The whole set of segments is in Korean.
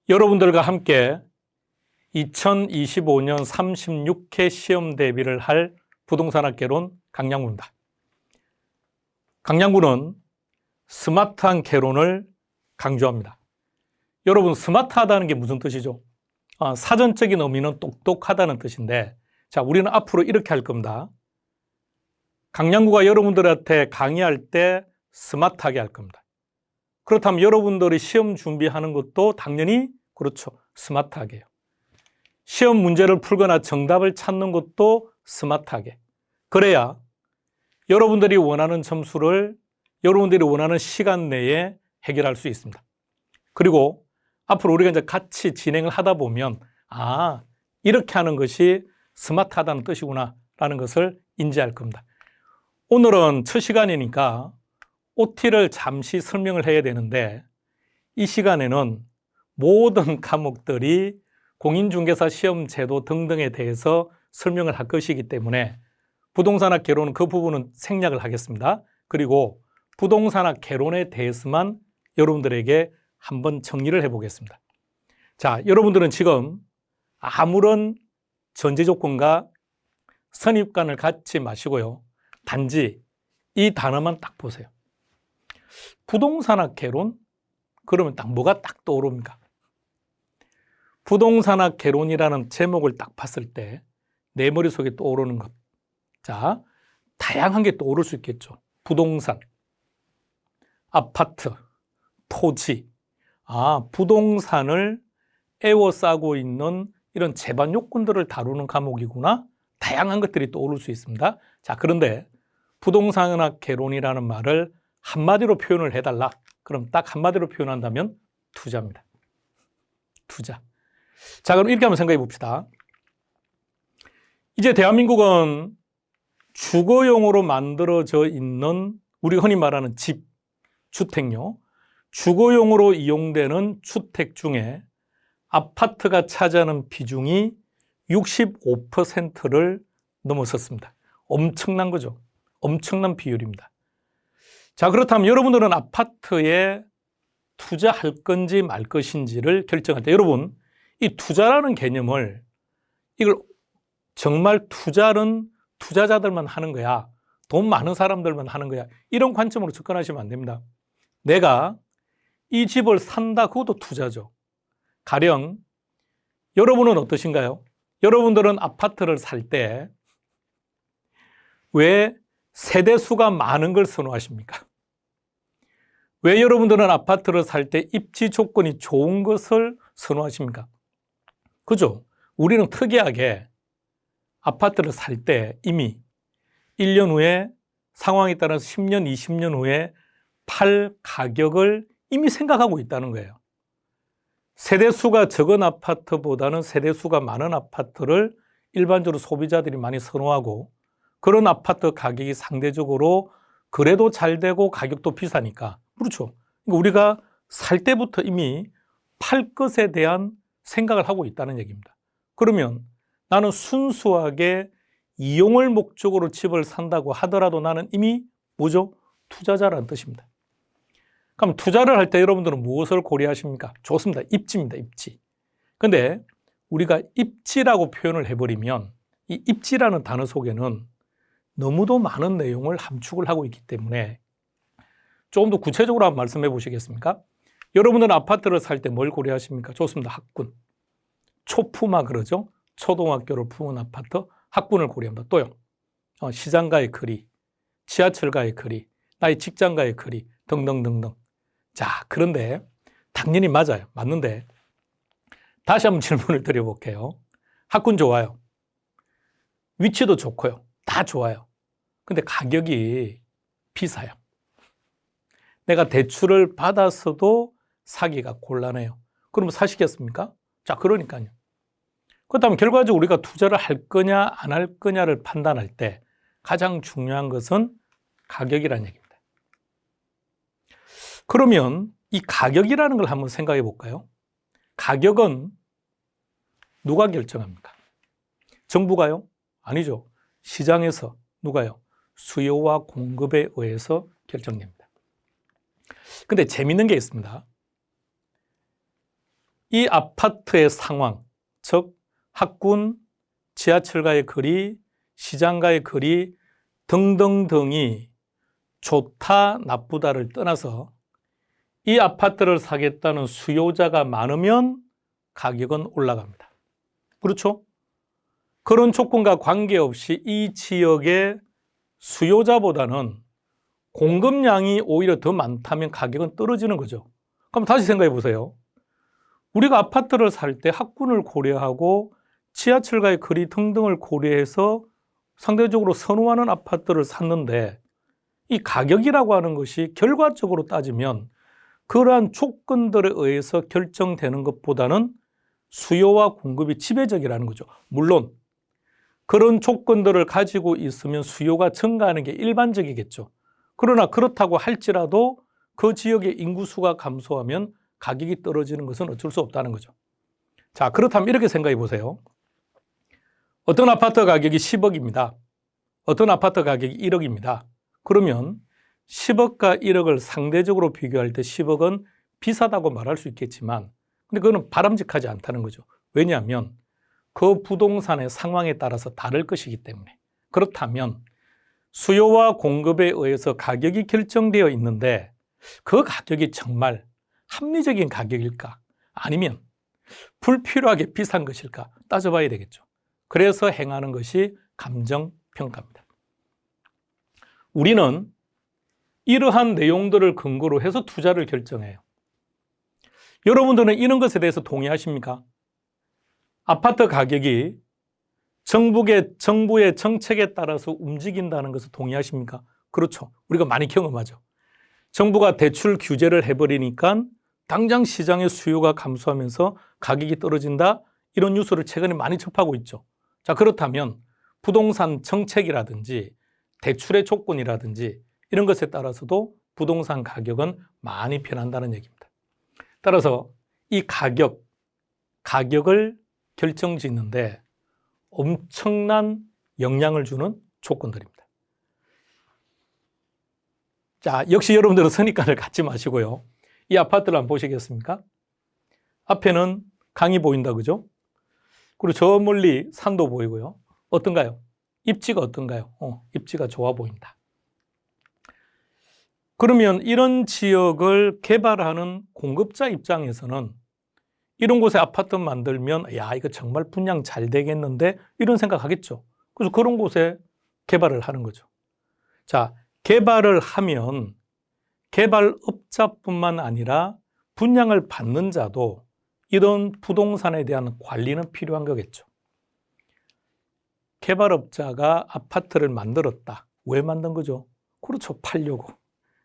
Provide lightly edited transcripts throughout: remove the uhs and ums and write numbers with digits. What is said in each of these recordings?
여러분들과 함께 2025년 36회 시험 대비를 할 부동산학개론 강양구입니다. 강양구는 스마트한 개론을 강조합니다. 여러분, 스마트하다는 게 무슨 뜻이죠? 사전적인 의미는 똑똑하다는 뜻인데, 자, 우리는 앞으로 이렇게 할 겁니다. 강양구가 여러분들한테 강의할 때 스마트하게 할 겁니다. 그렇다면 여러분들이 시험 준비하는 것도 당연히 그렇죠. 스마트하게 해요. 시험 문제를 풀거나 정답을 찾는 것도 스마트하게. 그래야 여러분들이 원하는 점수를 여러분들이 원하는 시간 내에 해결할 수 있습니다. 그리고 앞으로 우리가 이제 같이 진행을 하다 보면 이렇게 하는 것이 스마트하다는 뜻이구나 라는 것을 인지할 겁니다. 오늘은 첫 시간이니까 OT를 잠시 설명을 해야 되는데, 이 시간에는 모든 과목들이 공인중개사 시험 제도 등등에 대해서 설명을 할 것이기 때문에 부동산학 개론은 그 부분은 생략을 하겠습니다. 그리고 부동산학 개론에 대해서만 여러분들에게 한번 정리를 해보겠습니다. 자, 여러분들은 지금 아무런 전제 조건과 선입관을 갖지 마시고요. 단지 이 단어만 딱 보세요. 부동산학 개론? 그러면 딱 뭐가 딱 떠오릅니까? 부동산학 개론이라는 제목을 딱 봤을 때 내 머릿속에 떠오르는 것. 자, 다양한 게 떠오를 수 있겠죠. 부동산, 아파트, 토지. 부동산을 에워싸고 있는 이런 제반 요건들을 다루는 과목이구나. 다양한 것들이 떠오를 수 있습니다. 자, 그런데 부동산학 개론이라는 말을 한마디로 표현을 해달라. 그럼 딱 한마디로 표현한다면 투자입니다. 투자. 자, 그럼 이렇게 한번 생각해 봅시다. 이제 대한민국은 주거용으로 만들어져 있는 우리 흔히 말하는 집, 주택요. 주거용으로 이용되는 주택 중에 아파트가 차지하는 비중이 65%를 넘어섰습니다. 엄청난 거죠. 엄청난 비율입니다. 자, 그렇다면 여러분들은 아파트에 투자할 건지 말 것인지를 결정할 때, 여러분, 이 투자라는 개념을, 이걸 정말 투자는 투자자들만 하는 거야, 돈 많은 사람들만 하는 거야, 이런 관점으로 접근하시면 안 됩니다. 내가 이 집을 산다, 그것도 투자죠. 가령 여러분은 어떠신가요? 여러분들은 아파트를 살 때 왜 세대수가 많은 걸 선호하십니까? 왜 여러분들은 아파트를 살 때 입지 조건이 좋은 것을 선호하십니까? 그죠? 우리는 특이하게 아파트를 살 때 이미 1년 후에 상황에 따라서 10년, 20년 후에 팔 가격을 이미 생각하고 있다는 거예요. 세대수가 적은 아파트보다는 세대수가 많은 아파트를 일반적으로 소비자들이 많이 선호하고, 그런 아파트 가격이 상대적으로 그래도 잘 되고 가격도 비싸니까, 그렇죠. 우리가 살 때부터 이미 팔 것에 대한 생각을 하고 있다는 얘기입니다. 그러면 나는 순수하게 이용을 목적으로 집을 산다고 하더라도 나는 이미 뭐죠? 투자자라는 뜻입니다. 그럼 투자를 할 때 여러분들은 무엇을 고려하십니까? 좋습니다. 입지입니다. 입지. 근데 우리가 입지라고 표현을 해버리면 이 입지라는 단어 속에는 너무도 많은 내용을 함축을 하고 있기 때문에 조금 더 구체적으로 한번 말씀해 보시겠습니까? 여러분들은 아파트를 살 때 뭘 고려하십니까? 좋습니다. 학군. 초품화 그러죠? 초등학교를 품은 아파트, 학군을 고려합니다. 또요, 시장과의 거리, 지하철과의 거리, 나의 직장과의 거리 등등등등. 자, 그런데 당연히 맞아요. 맞는데 다시 한번 질문을 드려볼게요. 학군 좋아요. 위치도 좋고요. 다 좋아요. 근데 가격이 비싸요. 내가 대출을 받았어도 사기가 곤란해요. 그러면 사시겠습니까? 자, 그러니까요. 그렇다면 결과적으로 우리가 투자를 할 거냐 안 할 거냐를 판단할 때 가장 중요한 것은 가격이라는 얘기입니다. 그러면 이 가격이라는 걸 한번 생각해 볼까요? 가격은 누가 결정합니까? 정부가요? 아니죠. 시장에서 누가요? 수요와 공급에 의해서 결정됩니다. 근데 재밌는 게 있습니다. 이 아파트의 상황, 즉 학군, 지하철과의 거리, 시장과의 거리 등등등이 좋다, 나쁘다를 떠나서 이 아파트를 사겠다는 수요자가 많으면 가격은 올라갑니다. 그렇죠? 그런 조건과 관계없이 이 지역의 수요자보다는 공급량이 오히려 더 많다면 가격은 떨어지는 거죠. 그럼 다시 생각해 보세요. 우리가 아파트를 살 때 학군을 고려하고 지하철과의 거리 등등을 고려해서 상대적으로 선호하는 아파트를 샀는데 이 가격이라고 하는 것이 결과적으로 따지면 그러한 조건들에 의해서 결정되는 것보다는 수요와 공급이 지배적이라는 거죠. 물론 그런 조건들을 가지고 있으면 수요가 증가하는 게 일반적이겠죠. 그러나 그렇다고 할지라도 그 지역의 인구수가 감소하면 가격이 떨어지는 것은 어쩔 수 없다는 거죠. 자, 그렇다면 이렇게 생각해 보세요. 어떤 아파트 가격이 10억입니다. 어떤 아파트 가격이 1억입니다. 그러면 10억과 1억을 상대적으로 비교할 때 10억은 비싸다고 말할 수 있겠지만 근데 그거는 바람직하지 않다는 거죠. 왜냐하면 그 부동산의 상황에 따라서 다를 것이기 때문에. 그렇다면 수요와 공급에 의해서 가격이 결정되어 있는데 그 가격이 정말 합리적인 가격일까? 아니면 불필요하게 비싼 것일까? 따져봐야 되겠죠. 그래서 행하는 것이 감정평가입니다. 우리는 이러한 내용들을 근거로 해서 투자를 결정해요. 여러분들은 이런 것에 대해서 동의하십니까? 아파트 가격이 정부의 정책에 따라서 움직인다는 것을 동의하십니까? 그렇죠. 우리가 많이 경험하죠. 정부가 대출 규제를 해버리니까 당장 시장의 수요가 감소하면서 가격이 떨어진다. 이런 뉴스를 최근에 많이 접하고 있죠. 자, 그렇다면 부동산 정책이라든지 대출의 조건이라든지 이런 것에 따라서도 부동산 가격은 많이 변한다는 얘기입니다. 따라서 이 가격을 결정짓는데 엄청난 영향을 주는 조건들입니다. 자, 역시 여러분들은 선입관을 갖지 마시고요. 이 아파트를 한번 보시겠습니까? 앞에는 강이 보인다, 그죠? 그리고 저 멀리 산도 보이고요. 어떤가요? 입지가 어떤가요? 입지가 좋아 보인다. 그러면 이런 지역을 개발하는 공급자 입장에서는 이런 곳에 아파트 만들면 야, 이거 정말 분양 잘 되겠는데 이런 생각하겠죠. 그래서 그런 곳에 개발을 하는 거죠. 자, 개발을 하면 개발업자뿐만 아니라 분양을 받는 자도 이런 부동산에 대한 관리는 필요한 거겠죠. 개발업자가 아파트를 만들었다. 왜 만든 거죠? 그렇죠. 팔려고.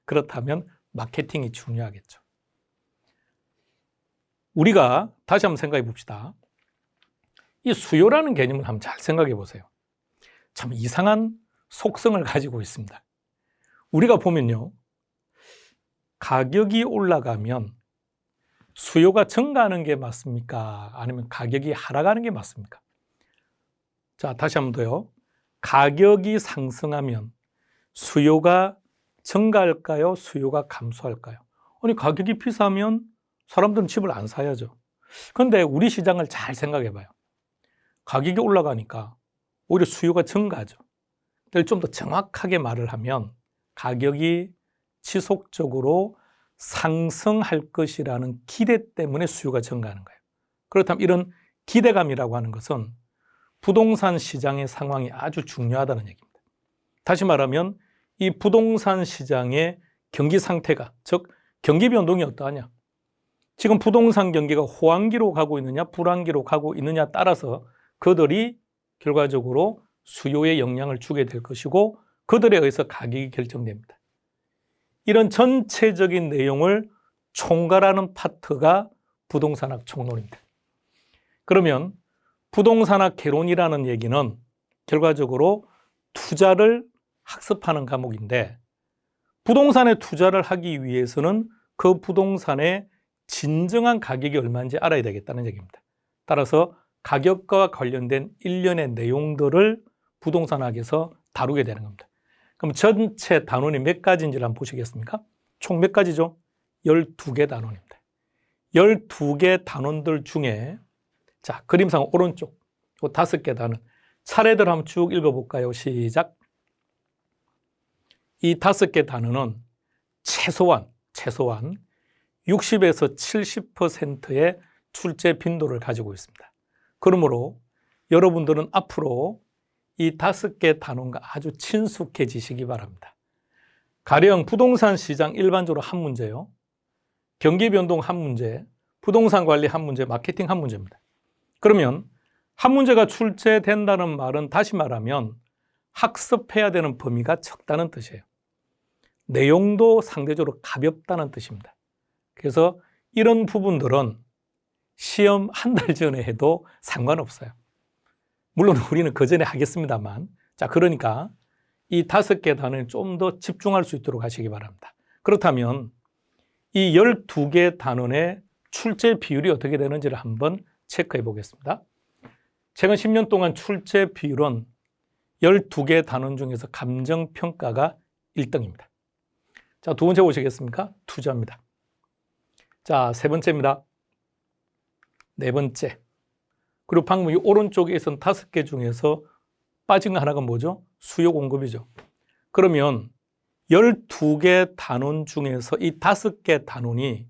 그렇다면 마케팅이 중요하겠죠. 우리가 다시 한번 생각해 봅시다. 이 수요라는 개념을 한번 잘 생각해 보세요. 참 이상한 속성을 가지고 있습니다. 우리가 보면요. 가격이 올라가면 수요가 증가하는 게 맞습니까? 아니면 가격이 하락하는 게 맞습니까? 자, 다시 한번 더요. 가격이 상승하면 수요가 증가할까요? 수요가 감소할까요? 아니, 가격이 비싸면 사람들은 집을 안 사야죠. 그런데 우리 시장을 잘 생각해 봐요. 가격이 올라가니까 오히려 수요가 증가하죠. 좀 더 정확하게 말을 하면 가격이 지속적으로 상승할 것이라는 기대 때문에 수요가 증가하는 거예요. 그렇다면 이런 기대감이라고 하는 것은 부동산 시장의 상황이 아주 중요하다는 얘기입니다. 다시 말하면 이 부동산 시장의 경기 상태가, 즉 경기 변동이 어떠하냐, 지금 부동산 경기가 호황기로 가고 있느냐 불황기로 가고 있느냐 따라서 그들이 결과적으로 수요에 영향을 주게 될 것이고 그들에 의해서 가격이 결정됩니다. 이런 전체적인 내용을 총괄하는 파트가 부동산학 총론입니다. 그러면 부동산학 개론이라는 얘기는 결과적으로 투자를 학습하는 과목인데 부동산에 투자를 하기 위해서는 그 부동산의 진정한 가격이 얼마인지 알아야 되겠다는 얘기입니다. 따라서 가격과 관련된 일련의 내용들을 부동산학에서 다루게 되는 겁니다. 그럼 전체 단원이 몇 가지인지를 한번 보시겠습니까? 총 몇 가지죠? 12개 단원입니다. 12개 단원들 중에 자, 그림상 오른쪽 요 5개 단원 차례대로 한번 쭉 읽어볼까요? 시작. 이 5개 단원은 최소한 60에서 70%의 출제 빈도를 가지고 있습니다. 그러므로 여러분들은 앞으로 이 5개 단원과 아주 친숙해지시기 바랍니다. 가령 부동산 시장 일반적으로 한 문제요. 경기 변동 한 문제, 부동산 관리 한 문제, 마케팅 한 문제입니다. 그러면 한 문제가 출제된다는 말은 다시 말하면 학습해야 되는 범위가 적다는 뜻이에요. 내용도 상대적으로 가볍다는 뜻입니다. 그래서 이런 부분들은 시험 한 달 전에 해도 상관없어요. 물론 우리는 그 전에 하겠습니다만. 자, 그러니까 이 5개 단원에 좀 더 집중할 수 있도록 하시기 바랍니다. 그렇다면 이 12개 단원의 출제 비율이 어떻게 되는지를 한번 체크해 보겠습니다. 최근 10년 동안 출제 비율은 12개 단원 중에서 감정평가가 1등입니다. 자, 두 번째 보시겠습니까? 투자입니다. 자, 세 번째입니다. 네 번째. 그리고 방금 이 오른쪽에 있던 5개 중에서 빠진 거 하나가 뭐죠? 수요 공급이죠. 그러면 12개 단원 중에서 이 5개 단원이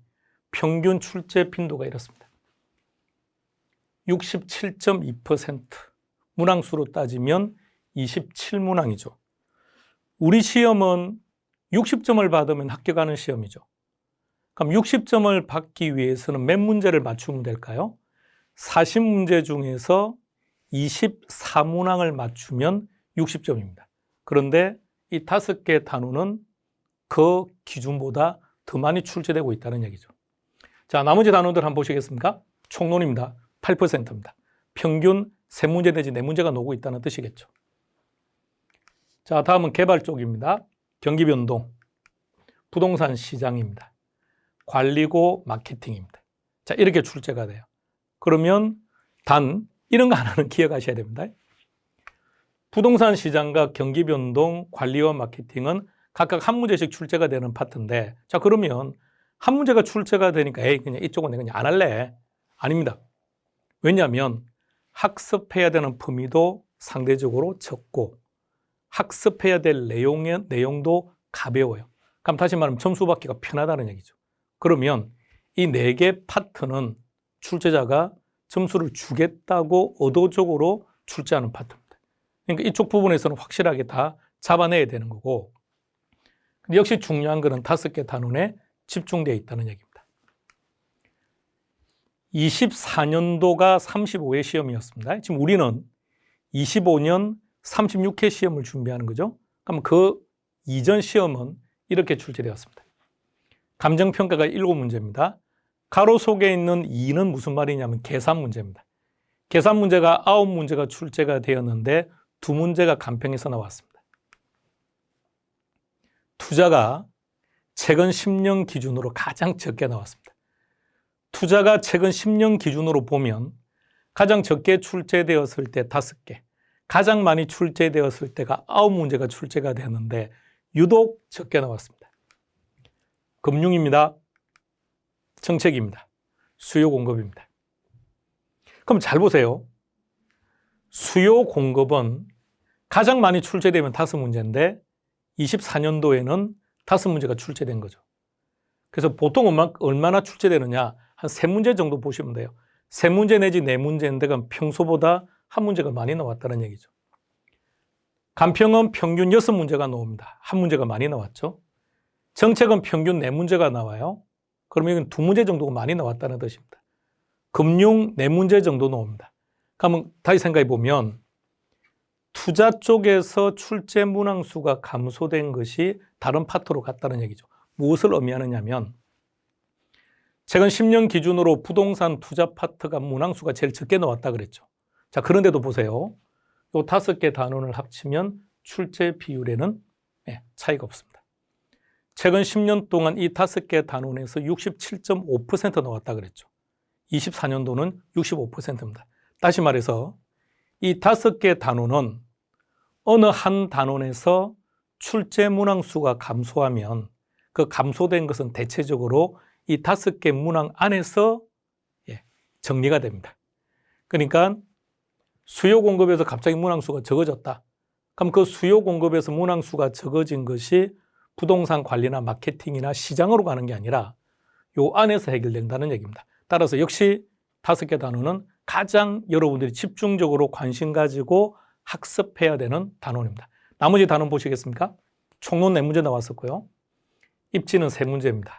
평균 출제 빈도가 이렇습니다. 67.2%. 문항수로 따지면 27문항이죠. 우리 시험은 60점을 받으면 합격하는 시험이죠. 그럼 60점을 받기 위해서는 몇 문제를 맞추면 될까요? 40문제 중에서 24문항을 맞추면 60점입니다. 그런데 이 5개 단원은 그 기준보다 더 많이 출제되고 있다는 얘기죠. 자, 나머지 단원들 한번 보시겠습니까? 총론입니다. 8%입니다. 평균 3문제 내지 4문제가 나오고 있다는 뜻이겠죠. 자, 다음은 개발 쪽입니다. 경기 변동, 부동산 시장입니다. 관리고 마케팅입니다. 자, 이렇게 출제가 돼요. 그러면 단 이런 거 하나는 기억하셔야 됩니다. 부동산 시장과 경기 변동, 관리와 마케팅은 각각 한 문제씩 출제가 되는 파트인데, 자, 그러면 한 문제가 출제가 되니까 에이, 그냥 이쪽은 내가 그냥 안 할래. 아닙니다. 왜냐하면 학습해야 되는 범위도 상대적으로 적고 학습해야 될 내용도 가벼워요. 그럼 다시 말하면 점수 받기가 편하다는 얘기죠. 그러면 이 4개 파트는 출제자가 점수를 주겠다고 의도적으로 출제하는 파트입니다. 그러니까 이쪽 부분에서는 확실하게 다 잡아내야 되는 거고, 역시 중요한 것은 5개 단원에 집중되어 있다는 얘기입니다. 24년도가 35회 시험이었습니다. 지금 우리는 25년 36회 시험을 준비하는 거죠. 그럼 그 이전 시험은 이렇게 출제되었습니다. 감정평가가 7문제입니다. 가로 속에 있는 2는 무슨 말이냐면 계산 문제입니다. 계산 문제가 9문제가 출제가 되었는데 2문제가 간평에서 나왔습니다. 투자가 최근 10년 기준으로 가장 적게 나왔습니다. 투자가 최근 10년 기준으로 보면 가장 적게 출제되었을 때 5개, 가장 많이 출제되었을 때가 9문제가 출제가 되었는데 유독 적게 나왔습니다. 금융입니다. 정책입니다. 수요 공급입니다. 그럼 잘 보세요. 수요 공급은 가장 많이 출제되면 5문제인데 24년도에는 5문제가 출제된 거죠. 그래서 보통 얼마나 출제되느냐, 한 3문제 정도 보시면 돼요. 3문제 내지 4문제인데 그럼 평소보다 한 문제가 많이 나왔다는 얘기죠. 간평은 평균 6문제가 나옵니다. 한 문제가 많이 나왔죠. 정책은 평균 4문제가 나와요. 그러면 이건 2문제 정도가 많이 나왔다는 뜻입니다. 금융 4문제 정도 나옵니다. 그러면 다시 생각해 보면 투자 쪽에서 출제 문항수가 감소된 것이 다른 파트로 갔다는 얘기죠. 무엇을 의미하느냐면 최근 10년 기준으로 부동산 투자 파트가 문항수가 제일 적게 나왔다 그랬죠. 자, 그런데도 보세요. 이 5개 단원을 합치면 출제 비율에는 차이가 없습니다. 최근 10년 동안 이 5개 단원에서 67.5% 나왔다 그랬죠. 24년도는 65%입니다. 다시 말해서 이 5개 단원은 어느 한 단원에서 출제 문항수가 감소하면 그 감소된 것은 대체적으로 이 5개 문항 안에서 정리가 됩니다. 그러니까 수요 공급에서 갑자기 문항 수가 적어졌다. 그럼 그 수요 공급에서 문항 수가 적어진 것이 부동산 관리나 마케팅이나 시장으로 가는 게 아니라 요 안에서 해결된다는 얘기입니다. 따라서 역시 5개 단원은 가장 여러분들이 집중적으로 관심 가지고 학습해야 되는 단원입니다. 나머지 단원 보시겠습니까? 총론 4문제 나왔었고요. 입지는 3문제입니다.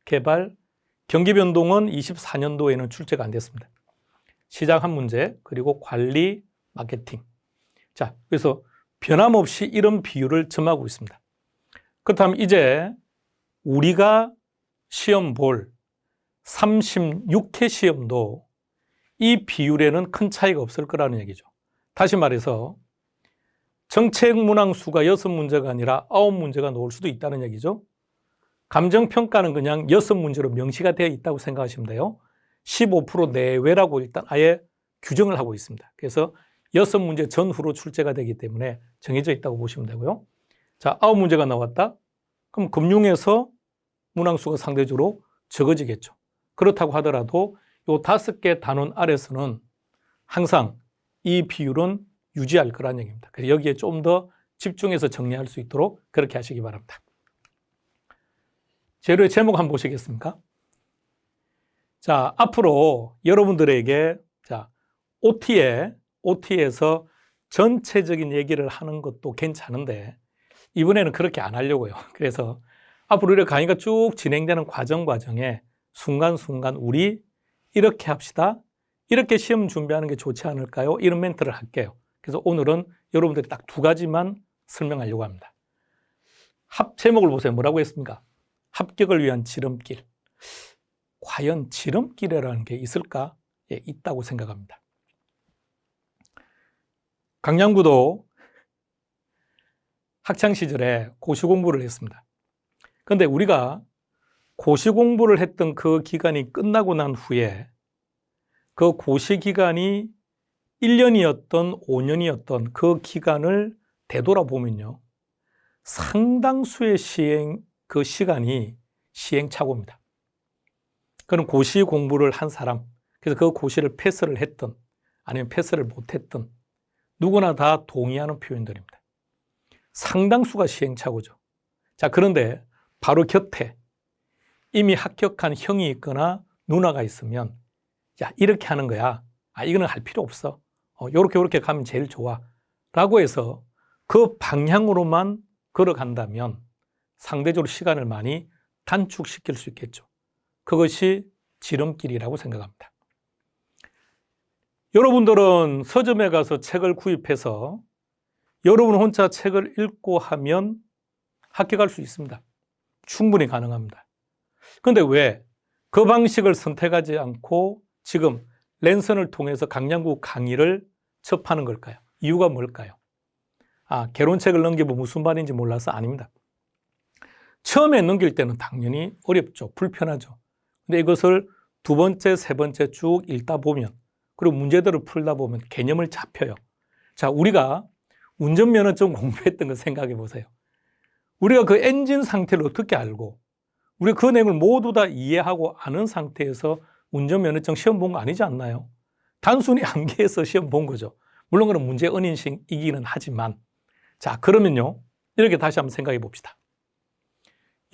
개발, 경기 변동은 24년도에는 출제가 안 됐습니다. 시장 1문제, 그리고 관리, 마케팅. 자, 그래서 변함없이 이런 비율을 점하고 있습니다. 그렇다면 이제 우리가 시험 볼 36회 시험도 이 비율에는 큰 차이가 없을 거라는 얘기죠. 다시 말해서 정책 문항 수가 6문제가 아니라 9문제가 나올 수도 있다는 얘기죠. 감정평가는 그냥 6문제로 명시가 되어 있다고 생각하시면 돼요. 15% 내외라고 일단 아예 규정을 하고 있습니다. 그래서 6문제 전후로 출제가 되기 때문에 정해져 있다고 보시면 되고요. 자, 9문제가 나왔다. 그럼 금융에서 문항수가 상대적으로 적어지겠죠. 그렇다고 하더라도 이 5개 단원 아래서는 항상 이 비율은 유지할 거란 얘기입니다. 그래서 여기에 좀 더 집중해서 정리할 수 있도록 그렇게 하시기 바랍니다. 재료의 제목 한번 보시겠습니까? 자, 앞으로 여러분들에게 자, OT에서 전체적인 얘기를 하는 것도 괜찮은데 이번에는 그렇게 안 하려고요. 그래서 앞으로 이렇게 강의가 쭉 진행되는 과정에 순간순간 우리 이렇게 합시다. 이렇게 시험 준비하는 게 좋지 않을까요? 이런 멘트를 할게요. 그래서 오늘은 여러분들이 딱 2가지만 설명하려고 합니다. 제목을 보세요. 뭐라고 했습니까? 합격을 위한 지름길. 과연 지름길이라는 게 있을까? 예, 있다고 생각합니다. 강양구도 학창시절에 고시 공부를 했습니다. 그런데 우리가 고시 공부를 했던 그 기간이 끝나고 난 후에 그 고시 기간이 1년이었던 5년이었던 그 기간을 되돌아보면요. 상당수의 그 시간이 시행착오입니다. 그는 고시 공부를 한 사람, 그래서 그 고시를 패스를 했던 아니면 패스를 못했던 누구나 다 동의하는 표현들입니다. 상당수가 시행착오죠. 자, 그런데 바로 곁에 이미 합격한 형이 있거나 누나가 있으면 야, 이렇게 하는 거야. 아, 이거는 할 필요 없어. 요렇게 가면 제일 좋아. 라고 해서 그 방향으로만 걸어간다면 상대적으로 시간을 많이 단축시킬 수 있겠죠. 그것이 지름길이라고 생각합니다. 여러분들은 서점에 가서 책을 구입해서 여러분 혼자 책을 읽고 하면 합격할 수 있습니다. 충분히 가능합니다. 그런데 왜 그 방식을 선택하지 않고 지금 랜선을 통해서 강양구 강의를 접하는 걸까요? 이유가 뭘까요? 아, 개론책을 넘기면 무슨 말인지 몰라서 아닙니다. 처음에 넘길 때는 당연히 어렵죠. 불편하죠. 근데 이것을 2번째, 3번째 쭉 읽다 보면 그리고 문제들을 풀다 보면 개념을 잡혀요. 자, 우리가 운전면허증 공부했던 거 생각해 보세요. 우리가 그 엔진 상태를 어떻게 알고 우리가 그 내용을 모두 다 이해하고 아는 상태에서 운전면허증 시험 본 거 아니지 않나요? 단순히 암기해서 시험 본 거죠. 물론 그런 문제 은인식이기는 하지만 자, 그러면요. 이렇게 다시 한번 생각해 봅시다.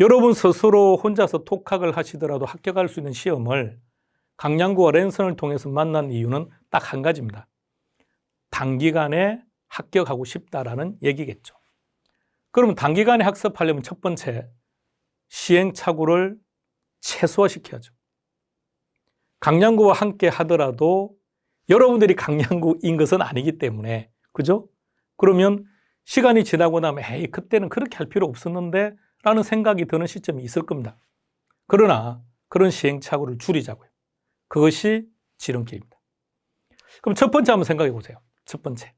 여러분 스스로 혼자서 독학을 하시더라도 합격할 수 있는 시험을 강양구와 랜선을 통해서 만난 이유는 딱 한 가지입니다. 단기간에 합격하고 싶다라는 얘기겠죠. 그러면 단기간에 학습하려면 첫 번째, 시행착오를 최소화시켜야죠. 강양구와 함께 하더라도 여러분들이 강양구인 것은 아니기 때문에, 그죠? 그러면 시간이 지나고 나면 에이, 그때는 그렇게 할 필요 없었는데 라는 생각이 드는 시점이 있을 겁니다. 그러나 그런 시행착오를 줄이자고요. 그것이 지름길입니다. 그럼 첫 번째 한번 생각해 보세요. 첫 번째.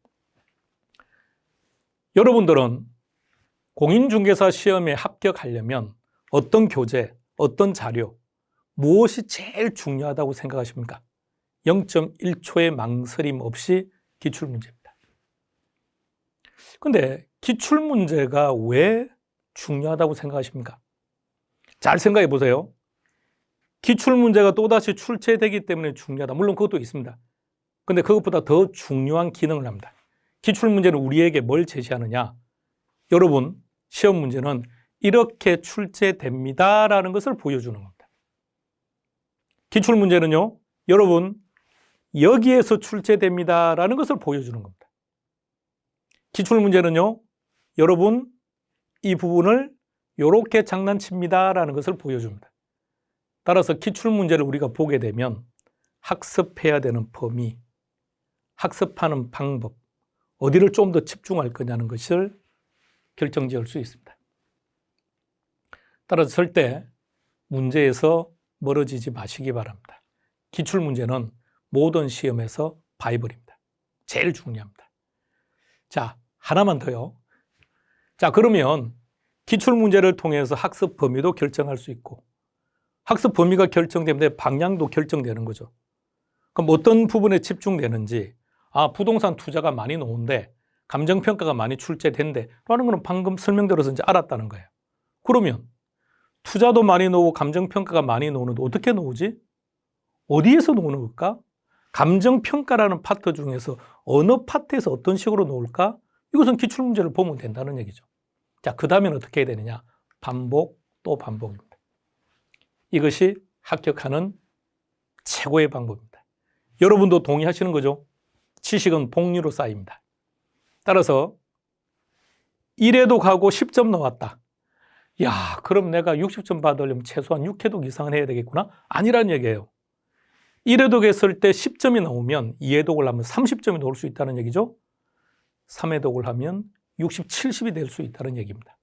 여러분들은 공인중개사 시험에 합격하려면 어떤 교재, 어떤 자료, 무엇이 제일 중요하다고 생각하십니까? 0.1초의 망설임 없이 기출문제입니다. 그런데 기출문제가 왜 중요하다고 생각하십니까? 잘 생각해 보세요. 기출문제가 또다시 출제되기 때문에 중요하다. 물론 그것도 있습니다. 근데 그것보다 더 중요한 기능을 합니다. 기출문제는 우리에게 뭘 제시하느냐? 여러분, 시험 문제는 이렇게 출제됩니다라는 것을 보여주는 겁니다. 기출문제는요, 여러분, 여기에서 출제됩니다라는 것을 보여주는 겁니다. 기출문제는요, 여러분, 이 부분을 이렇게 장난칩니다라는 것을 보여줍니다. 따라서 기출문제를 우리가 보게 되면 학습해야 되는 범위, 학습하는 방법, 어디를 좀 더 집중할 거냐는 것을 결정지을 수 있습니다. 따라서 절대 문제에서 멀어지지 마시기 바랍니다. 기출문제는 모든 시험에서 바이블입니다. 제일 중요합니다. 자, 하나만 더요. 자, 그러면 기출문제를 통해서 학습 범위도 결정할 수 있고 학습 범위가 결정되면 방향도 결정되는 거죠. 그럼 어떤 부분에 집중되는지, 부동산 투자가 많이 나오는데 감정평가가 많이 출제된대 라는 것은 방금 설명대로서 이제 알았다는 거예요. 그러면 투자도 많이 나오고 감정평가가 많이 나오는데 어떻게 나오지? 어디에서 나오는 걸까? 감정평가라는 파트 중에서 어느 파트에서 어떤 식으로 나올까? 이것은 기출문제를 보면 된다는 얘기죠. 자, 그 다음엔 어떻게 해야 되느냐? 반복 또 반복입니다. 이것이 합격하는 최고의 방법입니다. 여러분도 동의하시는 거죠? 지식은 복리로 쌓입니다. 따라서 1회독 하고 10점 나왔다. 야, 그럼 내가 60점 받으려면 최소한 6회독 이상은 해야 되겠구나? 아니란 얘기예요. 1회독 했을 때 10점이 나오면 2회독을 하면 30점이 나올 수 있다는 얘기죠. 3회독을 하면 60, 70이 될 수 있다는 얘기입니다.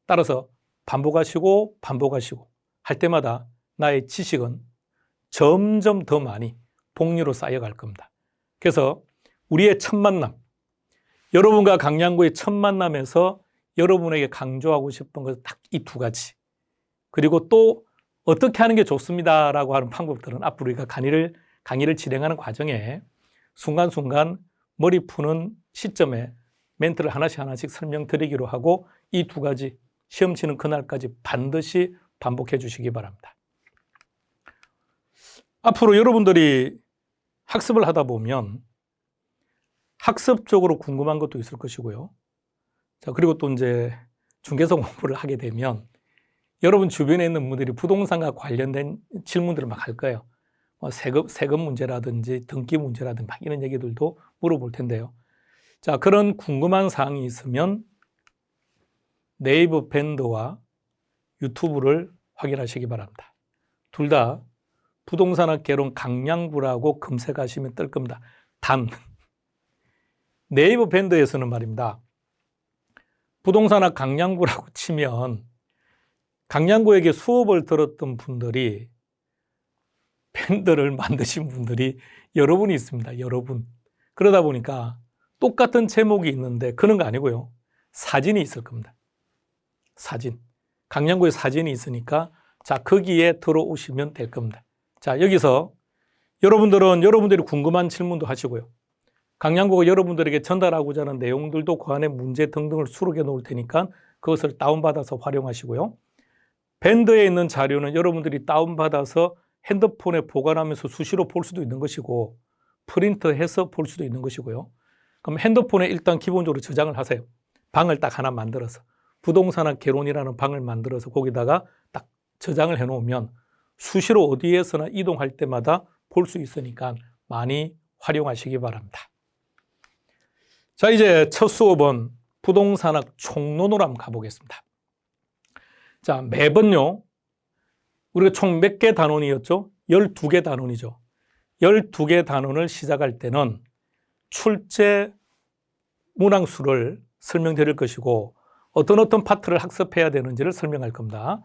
따라서 반복하시고 할 때마다 나의 지식은 점점 더 많이 복리로 쌓여갈 겁니다. 그래서 우리의 첫 만남, 여러분과 강량구의 첫 만남에서 여러분에게 강조하고 싶은 것은 딱 이 두 가지. 그리고 또 어떻게 하는 게 좋습니다라고 하는 방법들은 앞으로 우리가 강의를 진행하는 과정에 순간순간 머리 푸는 시점에 멘트를 하나씩 설명드리기로 하고 이 두 가지 시험 치는 그날까지 반드시 반복해 주시기 바랍니다. 앞으로 여러분들이 학습을 하다 보면 학습적으로 궁금한 것도 있을 것이고요. 자, 그리고 또 이제 중개사 공부를 하게 되면 여러분 주변에 있는 분들이 부동산과 관련된 질문들을 막 할 거예요. 세금 문제라든지 등기 문제라든지 막 이런 얘기들도 물어볼 텐데요. 자, 그런 궁금한 사항이 있으면 네이버 밴드와 유튜브를 확인하시기 바랍니다. 둘 다 부동산학 개론 강량구라고 검색하시면 뜰 겁니다. 단, 네이버 밴드에서는 말입니다. 부동산학 강량구라고 치면 강량구에게 수업을 들었던 분들이 밴드를 만드신 분들이 여러분이 있습니다. 여러분. 그러다 보니까 똑같은 제목이 있는데 그런 거 아니고요. 사진이 있을 겁니다. 사진. 강량구에 사진이 있으니까 자, 거기에 들어오시면 될 겁니다. 자, 여기서 여러분들이 궁금한 질문도 하시고요. 강량구가 여러분들에게 전달하고자 하는 내용들도 그 안에 문제 등등을 수록해 놓을 테니까 그것을 다운받아서 활용하시고요. 밴드에 있는 자료는 여러분들이 다운받아서 핸드폰에 보관하면서 수시로 볼 수도 있는 것이고 프린트해서 볼 수도 있는 것이고요. 그럼 핸드폰에 일단 기본적으로 저장을 하세요. 방을 딱 하나 만들어서 부동산학 개론이라는 방을 만들어서 거기다가 딱 저장을 해놓으면 수시로 어디에서나 이동할 때마다 볼 수 있으니까 많이 활용하시기 바랍니다. 자, 이제 첫 수업은 부동산학 총론으로 한번 가보겠습니다. 자, 매번요, 우리가 총 몇 개 단원이었죠? 12개 단원이죠. 12개 단원을 시작할 때는 출제 문항수를 설명드릴 것이고 어떤 파트를 학습해야 되는지를 설명할 겁니다.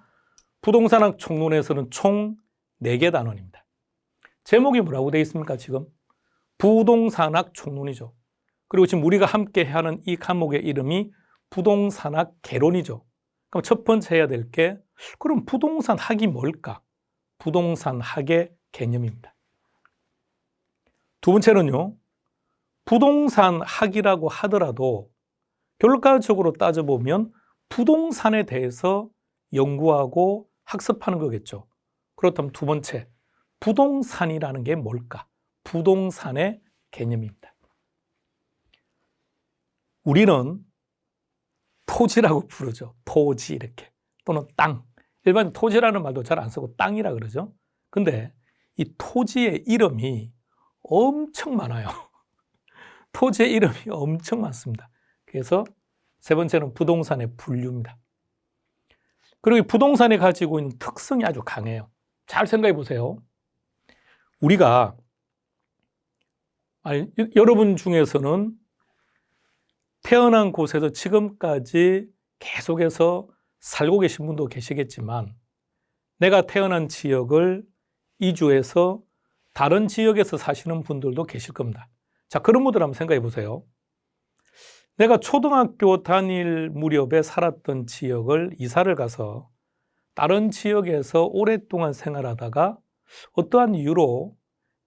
부동산학 총론에서는 총 4개 단원입니다. 제목이 뭐라고 되어 있습니까, 지금? 부동산학 총론이죠. 그리고 지금 우리가 함께 하는 이 과목의 이름이 부동산학 개론이죠. 그럼 첫 번째 해야 될 게, 그럼 부동산학이 뭘까? 부동산학의 개념입니다. 두 번째는요, 부동산학이라고 하더라도 결과적으로 따져보면 부동산에 대해서 연구하고 학습하는 거겠죠. 그렇다면 두 번째, 부동산이라는 게 뭘까? 부동산의 개념입니다. 우리는 토지라고 부르죠. 토지 이렇게. 또는 땅. 일반 토지라는 말도 잘 안 쓰고 땅이라 그러죠. 근데 이 토지의 이름이 엄청 많아요. 토지의 이름이 엄청 많습니다. 그래서 세 번째는 부동산의 분류입니다. 그리고 이 부동산이 가지고 있는 특성이 아주 강해요. 잘 생각해 보세요. 우리가 여러분 중에서는 태어난 곳에서 지금까지 계속해서 살고 계신 분도 계시겠지만 내가 태어난 지역을 이주해서 다른 지역에서 사시는 분들도 계실 겁니다. 자, 그런 분들 한번 생각해 보세요. 내가 초등학교 다닐 무렵에 살았던 지역을 이사를 가서 다른 지역에서 오랫동안 생활하다가 어떠한 이유로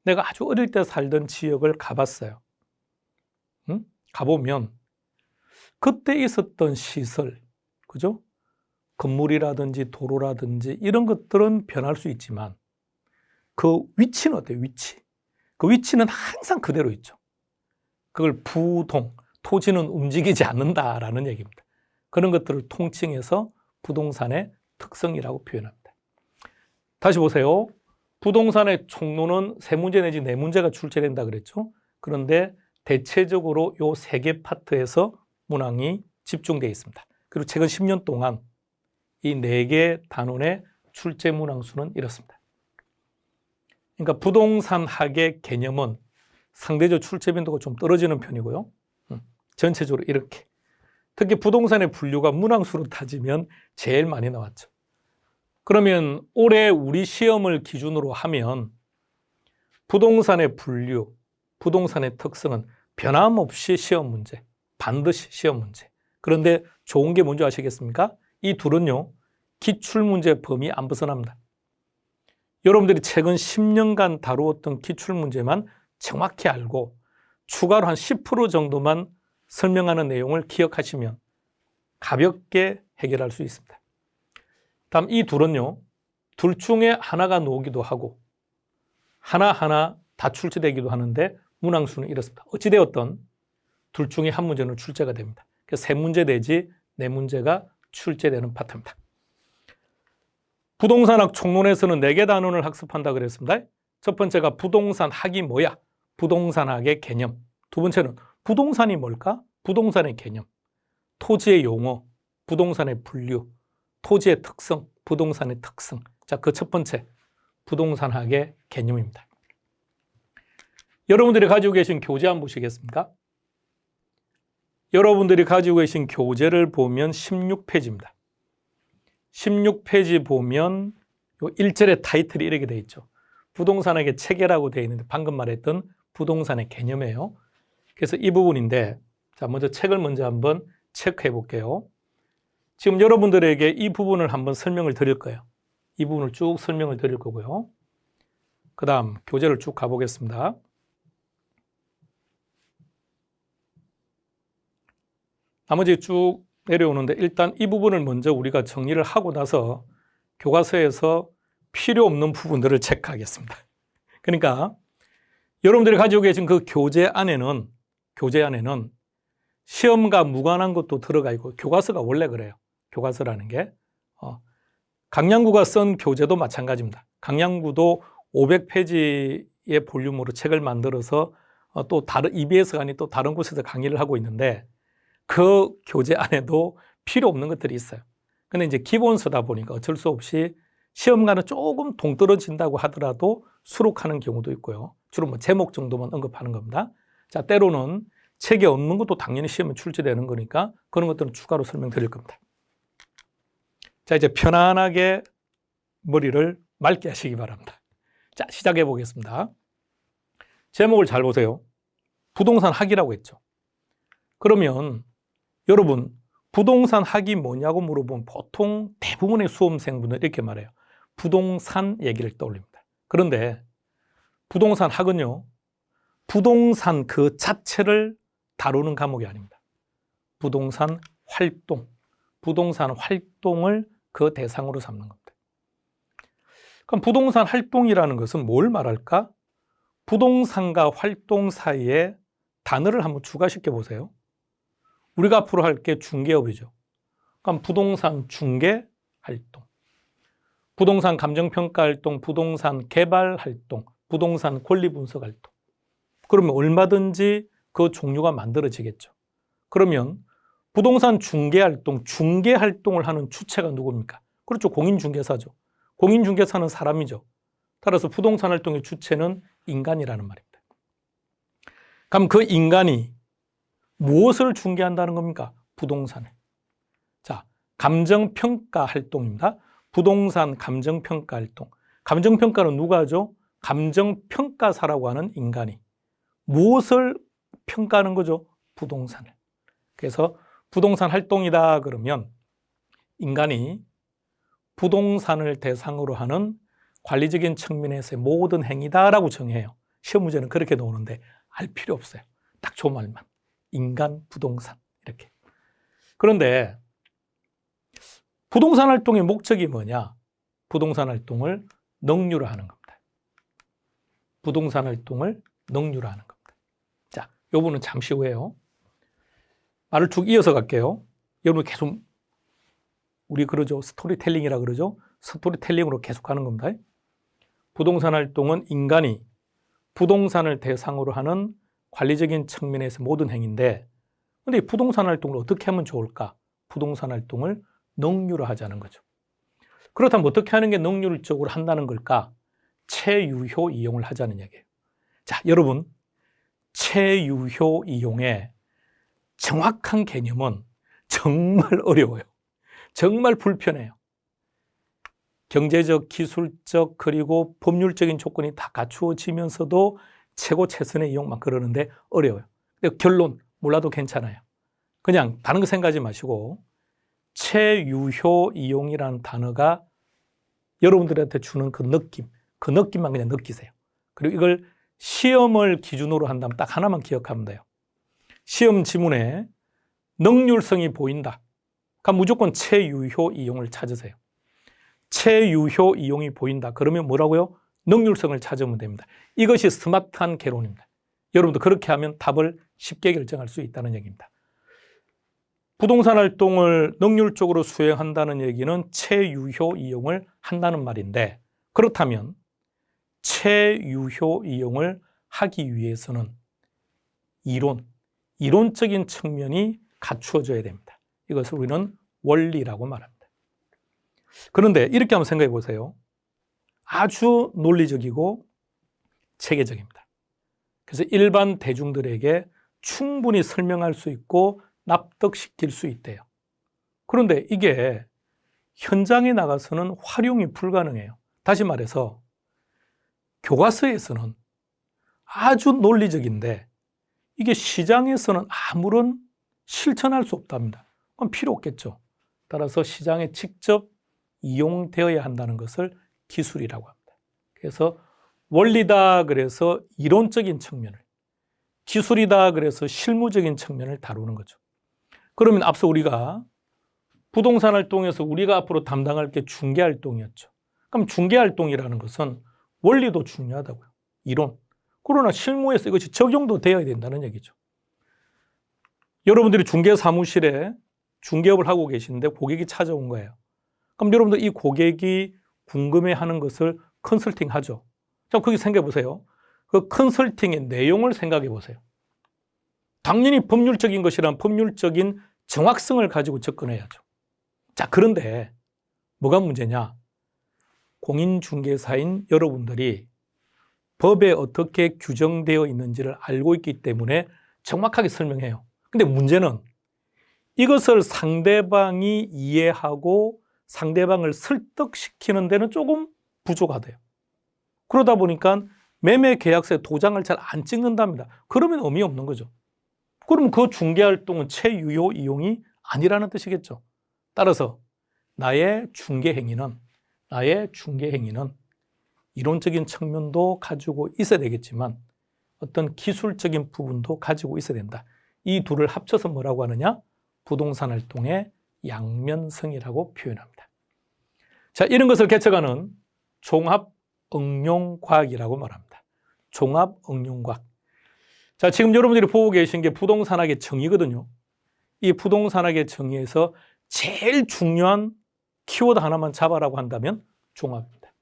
내가 아주 어릴 때 살던 지역을 가봤어요. 가보면 그때 있었던 시설, 그죠? 건물이라든지 도로라든지 이런 것들은 변할 수 있지만 그 위치는 어때요? 위치. 그 위치는 항상 그대로 있죠. 그걸 부동, 토지는 움직이지 않는다라는 얘기입니다. 그런 것들을 통칭해서 부동산의 특성이라고 표현합니다. 다시 보세요. 부동산의 총론은 3문제 내지 4문제가 출제된다 그랬죠. 그런데 대체적으로 이 3개 파트에서 문항이 집중되어 있습니다. 그리고 최근 10년 동안 이 4개 단원의 출제 문항 수는 이렇습니다. 그러니까 부동산 학의 개념은 상대적 출제 빈도가 좀 떨어지는 편이고요. 전체적으로 이렇게. 특히 부동산의 분류가 문항 수로 따지면 제일 많이 나왔죠. 그러면 올해 우리 시험을 기준으로 하면 부동산의 분류, 부동산의 특성은 변함없이 시험 문제, 반드시 시험 문제. 그런데 좋은 게 뭔지 아시겠습니까? 이 둘은요, 기출문제 범위 안 벗어납니다. 여러분들이 최근 10년간 다루었던 기출문제만 정확히 알고 추가로 한 10% 정도만 설명하는 내용을 기억하시면 가볍게 해결할 수 있습니다. 다음 이 둘은요, 둘 중에 하나가 나오기도 하고 하나하나 다 출제되기도 하는데 문항수는 이렇습니다. 어찌되었든 둘 중에 한 문제는 출제가 됩니다. 그래서 3문제 내지 4문제가 출제되는 파트입니다. 부동산학 총론에서는 4개 단원을 학습한다 그랬습니다. 첫 번째가 부동산 학이 뭐야? 부동산학의 개념. 두 번째는 부동산이 뭘까? 부동산의 개념. 토지의 용어, 부동산의 분류, 토지의 특성, 부동산의 특성. 자, 그 첫 번째, 부동산학의 개념입니다. 여러분들이 가지고 계신 교재 한번 보시겠습니까? 여러분들이 가지고 계신 교재를 보면 16페이지입니다. 16페이지 보면 요 1절의 타이틀이 이렇게 되어 있죠. 부동산학의 체계라고 되어 있는데 방금 말했던 부동산의 개념이에요. 그래서 이 부분인데, 자, 먼저 책을 먼저 한번 체크해 볼게요. 지금 여러분들에게 이 부분을 한번 설명을 드릴 거예요. 이 부분을 쭉 설명을 드릴 거고요. 그 다음 교재를 쭉 가보겠습니다. 나머지 쭉 내려오는데 일단 이 부분을 먼저 우리가 정리를 하고 나서 교과서에서 필요 없는 부분들을 체크하겠습니다. 그러니까 여러분들이 가지고 계신 그 교재 안에는 시험과 무관한 것도 들어가 있고, 교과서가 원래 그래요. 교과서라는 게. 강량구가 쓴 교재도 마찬가지입니다. 강량구도 500페이지의 볼륨으로 책을 만들어서 또 다른 EBS가 아닌 또 다른 곳에서 강의를 하고 있는데 그 교재 안에도 필요 없는 것들이 있어요. 근데 이제 기본서다 보니까 어쩔 수 없이 시험과는 조금 동떨어진다고 하더라도 수록하는 경우도 있고요. 주로 뭐 제목 정도만 언급하는 겁니다. 자, 때로는 책에 없는 것도 당연히 시험에 출제되는 거니까 그런 것들은 추가로 설명드릴 겁니다. 자, 이제 편안하게 머리를 맑게 하시기 바랍니다. 자, 시작해 보겠습니다. 제목을 잘 보세요. 부동산 학이라고 했죠. 그러면 여러분, 부동산 학이 뭐냐고 물어보면 보통 대부분의 수험생분들 이렇게 말해요. 부동산 얘기를 떠올립니다. 그런데 부동산 학은요, 부동산 그 자체를 다루는 과목이 아닙니다. 부동산 활동, 부동산 활동을 그 대상으로 삼는 겁니다. 그럼 부동산 활동이라는 것은 뭘 말할까? 부동산과 활동 사이에 단어를 한번 추가시켜 보세요. 우리가 앞으로 할 게 중개업이죠. 그럼 부동산 중개 활동, 부동산 감정평가 활동, 부동산 개발 활동, 부동산 권리 분석 활동. 그러면 얼마든지 그 종류가 만들어지겠죠. 그러면 부동산 중개 활동을 하는 주체가 누굽니까? 그렇죠. 공인중개사죠. 공인중개사는 사람이죠. 따라서 부동산 활동의 주체는 인간이라는 말입니다. 그럼 그 인간이 무엇을 중개한다는 겁니까? 부동산을. 자, 감정평가 활동입니다. 부동산 감정평가 활동. 감정평가는 누가 하죠? 감정평가사라고 하는 인간이. 무엇을 평가하는 거죠? 부동산을. 그래서 부동산 활동이다 그러면 인간이 부동산을 대상으로 하는 관리적인 측면에서의 모든 행위다라고 정해요. 시험 문제는 그렇게 나오는데 알 필요 없어요. 딱 저 말만. 인간, 부동산 이렇게. 그런데 부동산 활동의 목적이 뭐냐? 부동산 활동을 능률화하는 겁니다. 부동산 활동을 능률화하는 겁니다. 자, 요 부분은 잠시 후에요. 말을 쭉 이어서 갈게요. 여러분 계속 우리 그러죠. 스토리텔링이라 그러죠. 스토리텔링으로 계속 하는 겁니다. 부동산 활동은 인간이 부동산을 대상으로 하는 관리적인 측면에서 모든 행위인데, 근데 이 부동산 활동을 어떻게 하면 좋을까? 부동산 활동을 능률화하자는 거죠. 그렇다면 어떻게 하는 게 능률적으로 한다는 걸까? 체유효 이용을 하자는 얘기예요. 자, 여러분, 체유효 이용의 정확한 개념은 정말 어려워요. 정말 불편해요. 경제적, 기술적, 그리고 법률적인 조건이 다 갖추어지면서도 최선의 이용만 그러는데 어려워요. 결론 몰라도 괜찮아요. 그냥 다른 거 생각하지 마시고 체유효 이용이라는 단어가 여러분들한테 주는 그 느낌만 그냥 느끼세요. 그리고 이걸 시험을 기준으로 한다면 딱 하나만 기억하면 돼요. 시험 지문에 능률성이 보인다. 그럼 무조건 체유효 이용을 찾으세요. 체유효 이용이 보인다. 그러면 뭐라고요? 능률성을 찾으면 됩니다. 이것이 스마트한 개론입니다. 여러분도 그렇게 하면 답을 쉽게 결정할 수 있다는 얘기입니다. 부동산 활동을 능률적으로 수행한다는 얘기는 체유효 이용을 한다는 말인데, 그렇다면 체유효 이용을 하기 위해서는 이론적인 측면이 갖추어져야 됩니다. 이것을 우리는 원리라고 말합니다. 그런데 이렇게 한번 생각해 보세요. 아주 논리적이고 체계적입니다. 그래서 일반 대중들에게 충분히 설명할 수 있고 납득시킬 수 있대요. 그런데 이게 현장에 나가서는 활용이 불가능해요. 다시 말해서 교과서에서는 아주 논리적인데 이게 시장에서는 아무런 실천할 수 없답니다. 그럼 필요 없겠죠. 따라서 시장에 직접 이용되어야 한다는 것을 기술이라고 합니다. 그래서 원리다 그래서 이론적인 측면을, 기술이다 그래서 실무적인 측면을 다루는 거죠. 그러면 앞서 우리가 부동산 활동에서 우리가 앞으로 담당할 게 중개 활동이었죠. 그럼 중개 활동이라는 것은 원리도 중요하다고요. 이론. 그러나 실무에서 이것이 적용도 되어야 된다는 얘기죠. 여러분들이 중개 사무실에 중개업을 하고 계시는데 고객이 찾아온 거예요. 그럼 여러분들 이 고객이 궁금해하는 것을 컨설팅 하죠. 자, 거기 생각해 보세요. 그 컨설팅의 내용을 생각해 보세요. 당연히 법률적인 것이란 법률적인 정확성을 가지고 접근해야죠. 자, 그런데 뭐가 문제냐? 공인중개사인 여러분들이 법에 어떻게 규정되어 있는지를 알고 있기 때문에 정확하게 설명해요. 근데 문제는 이것을 상대방이 이해하고 상대방을 설득시키는 데는 조금 부족하대요. 그러다 보니까 매매 계약서에 도장을 잘 안 찍는답니다. 그러면 의미 없는 거죠. 그러면 그 중개활동은 체유효 이용이 아니라는 뜻이겠죠. 따라서 나의 중개 행위는 이론적인 측면도 가지고 있어야 되겠지만 어떤 기술적인 부분도 가지고 있어야 된다. 이 둘을 합쳐서 뭐라고 하느냐? 부동산 활동의 양면성이라고 표현합니다. 자, 이런 것을 개척하는 종합응용과학이라고 말합니다. 종합응용과학. 자, 지금 여러분들이 보고 계신 게 부동산학의 정의거든요. 이 부동산학의 정의에서 제일 중요한 키워드 하나만 잡아라고 한다면 종합입니다.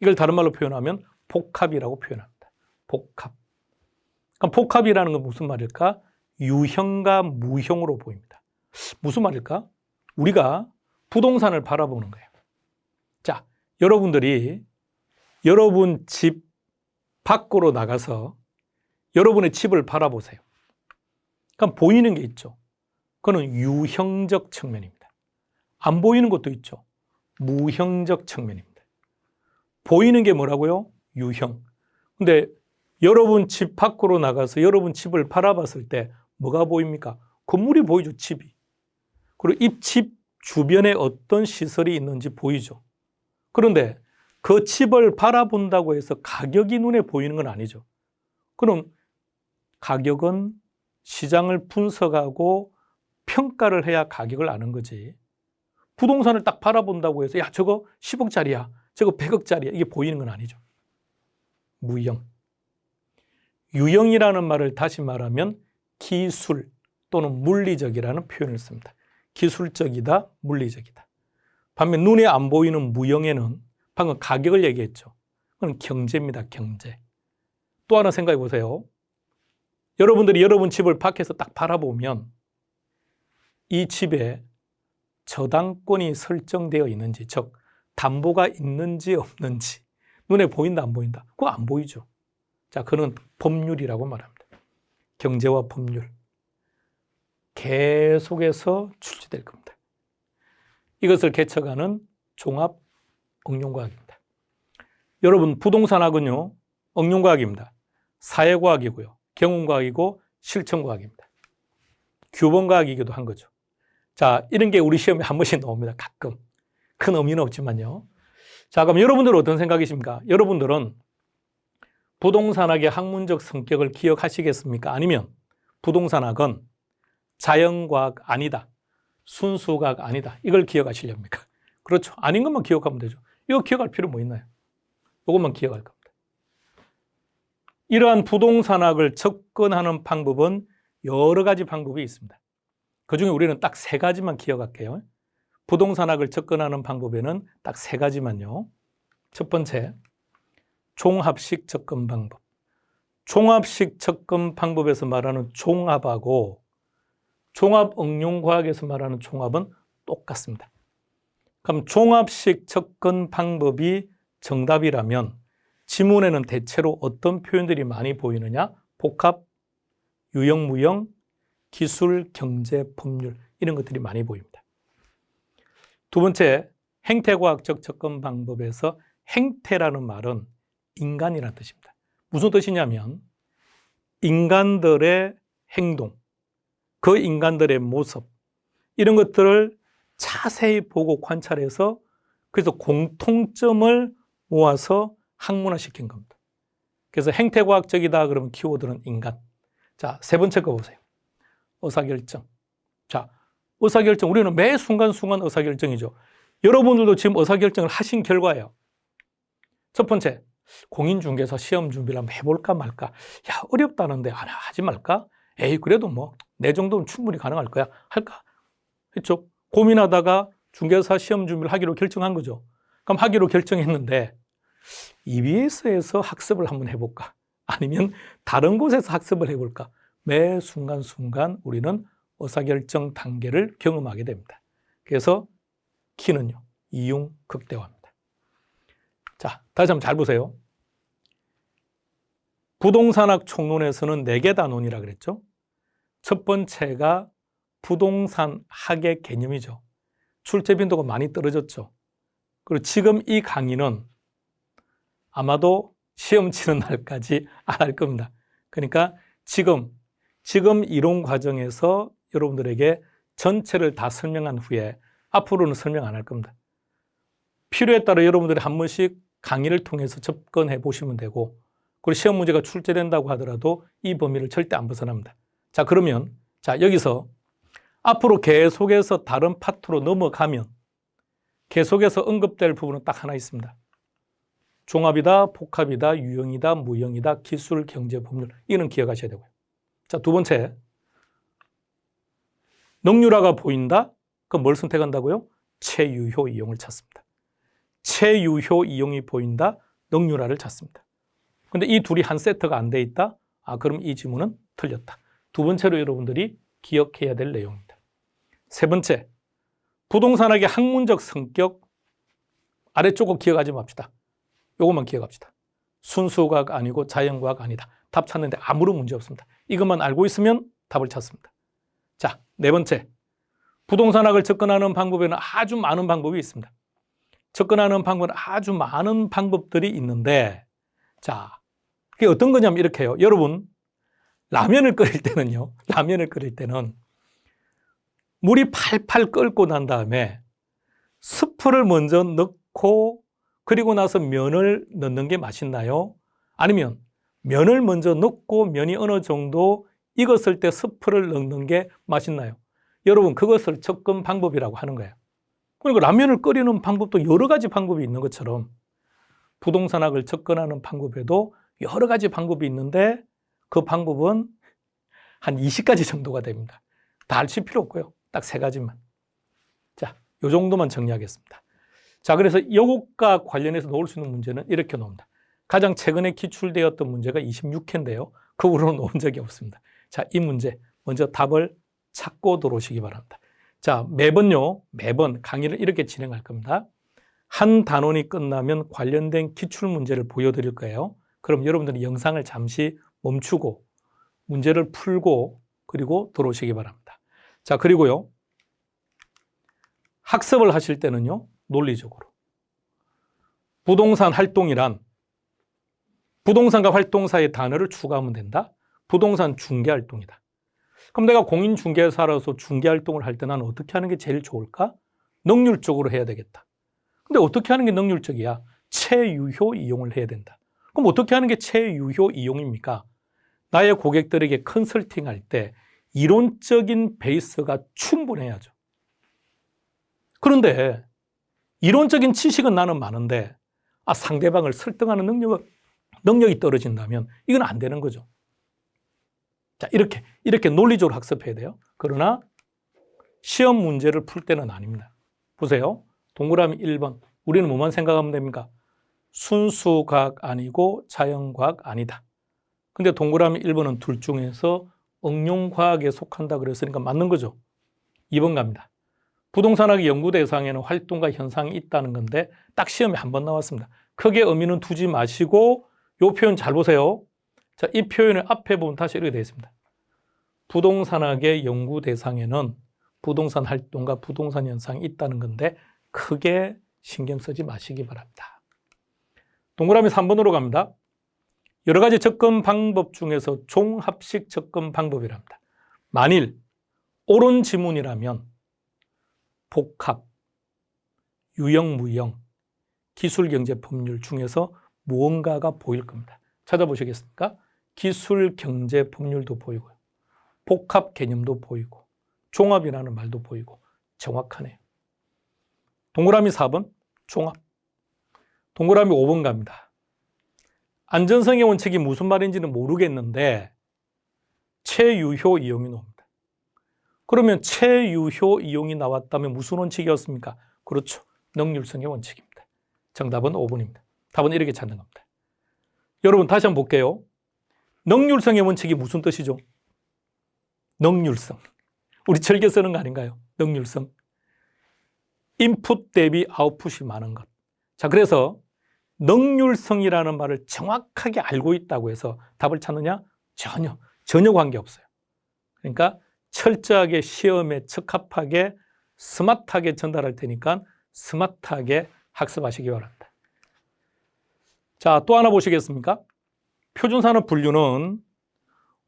이걸 다른 말로 표현하면 복합이라고 표현합니다. 복합. 그럼 복합이라는 건 무슨 말일까? 유형과 무형으로 보입니다. 무슨 말일까? 우리가 부동산을 바라보는 거예요. 자, 여러분들이 여러분 집 밖으로 나가서 여러분의 집을 바라보세요. 그럼 보이는 게 있죠. 그거는 유형적 측면입니다. 안 보이는 것도 있죠. 무형적 측면입니다. 보이는 게 뭐라고요? 유형. 근데 여러분 집 밖으로 나가서 여러분 집을 바라봤을 때 뭐가 보입니까? 건물이 보이죠, 집이. 그리고 이 집 주변에 어떤 시설이 있는지 보이죠. 그런데 그 집을 바라본다고 해서 가격이 눈에 보이는 건 아니죠. 그럼 가격은 시장을 분석하고 평가를 해야 가격을 아는 거지. 부동산을 딱 바라본다고 해서 야, 저거 10억짜리야, 저거 100억짜리야, 이게 보이는 건 아니죠. 무형. 유형이라는 말을 다시 말하면 기술 또는 물리적이라는 표현을 씁니다. 기술적이다, 물리적이다. 반면 눈에 안 보이는 무형에는 방금 가격을 얘기했죠. 그건 경제입니다, 경제. 또 하나 생각해 보세요. 여러분들이 여러분 집을 밖에서 딱 바라보면 이 집에 저당권이 설정되어 있는지, 즉 담보가 있는지 없는지 눈에 보인다, 안 보인다? 그거 안 보이죠. 자, 그는 법률이라고 말합니다. 경제와 법률. 계속해서 출시될 겁니다. 이것을 개척하는 종합응용과학입니다. 여러분, 부동산학은요, 응용과학입니다. 사회과학이고요, 경험과학이고 실천과학입니다. 규범과학이기도 한 거죠. 자, 이런 게 우리 시험에 한 번씩 나옵니다. 가끔. 큰 의미는 없지만요. 자, 그럼 여러분들은 어떤 생각이십니까? 여러분들은 부동산학의 학문적 성격을 기억하시겠습니까? 아니면 부동산학은 자연과학 아니다, 순수과학 아니다, 이걸 기억하시렵니까? 그렇죠. 아닌 것만 기억하면 되죠. 이거 기억할 필요 뭐 있나요? 이것만 기억할 겁니다. 이러한 부동산학을 접근하는 방법은 여러 가지 방법이 있습니다. 그중에 우리는 딱 세 가지만 기억할게요. 부동산학을 접근하는 방법에는 딱 세 가지만요. 첫 번째, 종합식 접근 방법. 종합식 접근 방법에서 말하는 종합하고 종합응용과학에서 말하는 종합은 똑같습니다. 그럼 종합식 접근 방법이 정답이라면 지문에는 대체로 어떤 표현들이 많이 보이느냐? 복합, 유형, 무형, 기술, 경제, 법률, 이런 것들이 많이 보입니다. 두 번째, 행태과학적 접근 방법에서 행태라는 말은 인간이라는 뜻입니다. 무슨 뜻이냐면 인간들의 행동, 그 인간들의 모습, 이런 것들을 자세히 보고 관찰해서 그래서 공통점을 모아서 학문화시킨 겁니다. 그래서 행태과학적이다 그러면 키워드는 인간. 자, 세 번째 거 보세요. 의사결정. 자, 의사결정. 우리는 매 순간순간 의사결정이죠. 여러분들도 지금 의사결정을 하신 결과예요. 첫 번째, 공인중개사 시험 준비를 한번 해볼까 말까. 야, 어렵다는데 하지 말까? 에이, 그래도 뭐 내 정도는 충분히 가능할 거야. 할까? 했죠. 고민하다가 중개사 시험 준비를 하기로 결정한 거죠. 그럼 하기로 결정했는데 EBS에서 학습을 한번 해볼까? 아니면 다른 곳에서 학습을 해볼까? 매 순간순간 우리는 의사결정 단계를 경험하게 됩니다. 그래서 키는요, 이용 극대화입니다. 자, 다시 한번 잘 보세요. 부동산학 총론에서는 4개 단원이라 그랬죠. 첫 번째가 부동산학의 개념이죠. 출제 빈도가 많이 떨어졌죠. 그리고 지금 이 강의는 아마도 시험 치는 날까지 안 할 겁니다. 그러니까 지금 이론 과정에서 여러분들에게 전체를 다 설명한 후에 앞으로는 설명 안 할 겁니다. 필요에 따라 여러분들이 한 번씩 강의를 통해서 접근해 보시면 되고, 그리고 시험 문제가 출제된다고 하더라도 이 범위를 절대 안 벗어납니다. 자, 그러면 여기서 앞으로 계속해서 다른 파트로 넘어가면 계속해서 언급될 부분은 딱 하나 있습니다. 종합이다, 복합이다, 유형이다, 무형이다, 기술, 경제, 법률. 이는 기억하셔야 되고요. 자, 두 번째. 능률화가 보인다? 그럼 뭘 선택한다고요? 최유효 이용을 찾습니다. 최유효 이용이 보인다? 능률화를 찾습니다. 근데 이 둘이 한 세트가 안 돼 있다? 그럼 이 지문은 틀렸다. 두 번째로 여러분들이 기억해야 될 내용입니다. 세 번째, 부동산학의 학문적 성격 아래쪽은 기억하지 맙시다. 요것만 기억합시다. 순수과학 아니고 자연과학 아니다. 답 찾는데 아무런 문제 없습니다. 이것만 알고 있으면 답을 찾습니다. 자, 네 번째, 부동산학을 접근하는 방법에는 아주 많은 방법이 있습니다. 접근하는 방법은 아주 많은 방법들이 있는데, 자, 그게 어떤 거냐면 이렇게요. 여러분, 라면을 끓일 때는 물이 팔팔 끓고 난 다음에 스프를 먼저 넣고 그리고 나서 면을 넣는 게 맛있나요? 아니면 면을 먼저 넣고 면이 어느 정도 익었을 때 스프를 넣는 게 맛있나요? 여러분, 그것을 접근 방법이라고 하는 거예요. 그러니까 라면을 끓이는 방법도 여러 가지 방법이 있는 것처럼 부동산학을 접근하는 방법에도 여러 가지 방법이 있는데 그 방법은 한 20가지 정도가 됩니다. 다 알칠 필요 없고요. 딱 3가지만. 자, 요 정도만 정리하겠습니다. 자, 그래서 이것과 관련해서 놓을 수 있는 문제는 이렇게 놓습니다. 가장 최근에 기출되었던 문제가 26회인데요. 그 후로는 놓은 적이 없습니다. 자, 이 문제 먼저 답을 찾고 들어오시기 바랍니다. 자, 매번 강의를 이렇게 진행할 겁니다. 한 단원이 끝나면 관련된 기출 문제를 보여드릴 거예요. 그럼 여러분들이 영상을 잠시 멈추고 문제를 풀고 그리고 들어오시기 바랍니다. 자, 그리고요. 학습을 하실 때는요. 논리적으로. 부동산 활동이란 부동산과 활동 사이의 단어를 추가하면 된다. 부동산 중개활동이다. 그럼 내가 공인중개사로서 중개활동을 할 때 나는 어떻게 하는 게 제일 좋을까? 능률적으로 해야 되겠다. 근데 어떻게 하는 게 능률적이야? 최유효 이용을 해야 된다. 그럼 어떻게 하는 게 최유효 이용입니까? 나의 고객들에게 컨설팅할 때 이론적인 베이스가 충분해야죠. 그런데 이론적인 지식은 나는 많은데 상대방을 설득하는 능력이 떨어진다면 이건 안 되는 거죠. 자, 이렇게 논리적으로 학습해야 돼요. 그러나 시험 문제를 풀 때는 아닙니다. 보세요. 동그라미 1번. 우리는 뭐만 생각하면 됩니까? 순수과학 아니고 자연과학 아니다. 근데 동그라미 1번은 둘 중에서 응용과학에 속한다 그랬으니까 맞는 거죠. 2번 갑니다. 부동산학의 연구 대상에는 활동과 현상이 있다는 건데 딱 시험에 한 번 나왔습니다. 크게 의미는 두지 마시고 이 표현 잘 보세요. 자, 이 표현을 앞에 보면 다시 이렇게 되어 있습니다. 부동산학의 연구 대상에는 부동산 활동과 부동산 현상이 있다는 건데 크게 신경 쓰지 마시기 바랍니다. 동그라미 3번으로 갑니다. 여러 가지 접근 방법 중에서 종합식 접근 방법이랍니다. 만일 옳은 지문이라면 복합, 유형, 무형, 기술, 경제, 법률 중에서 무언가가 보일 겁니다. 찾아보시겠습니까? 기술, 경제, 법률도 보이고요. 복합 개념도 보이고 종합이라는 말도 보이고 정확하네요. 동그라미 4번 종합. 동그라미 5번 갑니다. 안전성의 원칙이 무슨 말인지는 모르겠는데 최유효 이용이 나옵니다. 그러면 최유효 이용이 나왔다면 무슨 원칙이었습니까? 그렇죠. 능률성의 원칙입니다. 정답은 5번입니다. 답은 이렇게 찾는 겁니다. 여러분 다시 한번 볼게요. 능률성의 원칙이 무슨 뜻이죠? 능률성. 우리 즐겨 쓰는 거 아닌가요? 능률성. 인풋 대비 아웃풋이 많은 것. 자, 그래서 능률성이라는 말을 정확하게 알고 있다고 해서 답을 찾느냐? 전혀 관계없어요. 그러니까 철저하게 시험에 적합하게 스마트하게 전달할 테니까 스마트하게 학습하시기 바랍니다. 자, 또 하나 보시겠습니까? 표준산업 분류는